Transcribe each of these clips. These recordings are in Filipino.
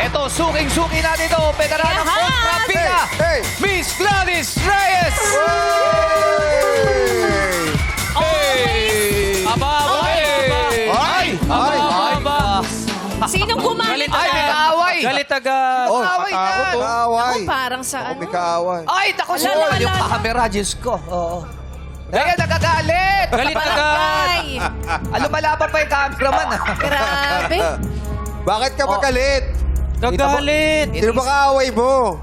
Ito, suking-suki natin ito. Veteranong Yes! kontrabida. Hey! Miss Gladys Reyes. Hey! Aba, Ay! Sinong Galit gumamit? Ay, may kaaway. Galit agad. Oh, Kaaway na. kaaway. Parang sa ano? May kaaway. Ay, naku, Wala, Sol. wala, Yung wala. pa-camera, Diyos ko. Oo. Kaya nagagalit. Galit agad. Ay, Ano, malaban pa yung cameraman, ah. grabe. Bakit ka magalit? Gagalit. Sino ba kaaway mo?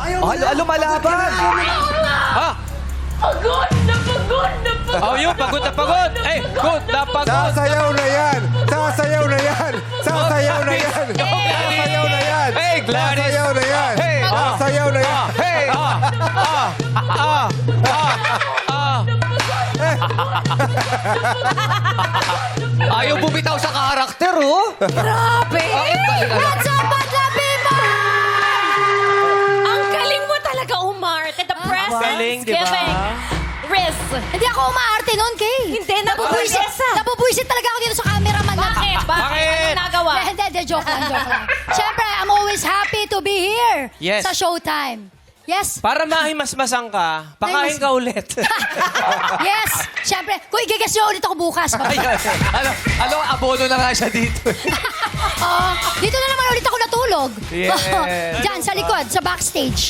Ay, lumalaban. Ha? Pagod na pagod na pagod. Oh, yun, pagod na pagod. Eh, good na pagod. Sasayaw na yan! Sasayaw na yan! Sasayaw na yan! Sasayaw na yan! Hey, Gladys. Sasayaw na yan! Hey. Sasayaw na yan! Hey! Ayaw bumitaw sa karakter, oh. Grabe. galing, ano? What's up, Madla People? Ang galing mo talaga, umarte. The presence galing, di ba? giving. Riz. Hindi ako umaarte noon, Kay. Hindi, nabubuisit. Nabubuisit talaga ako dito sa cameraman na. Bakit? Bakit? Anong nagawa? Hindi, joke lang. Siyempre, I'm always happy to be here Yes. sa Showtime. Yes. Para mahimasmasan ka, pakain ka ulit. Yes. Siyempre, kung i-guess nyo ulit ako bukas. Ano, abono na nga siya dito. Dito na naman ulit ako natulog. Yes. Diyan, sa likod, sa backstage.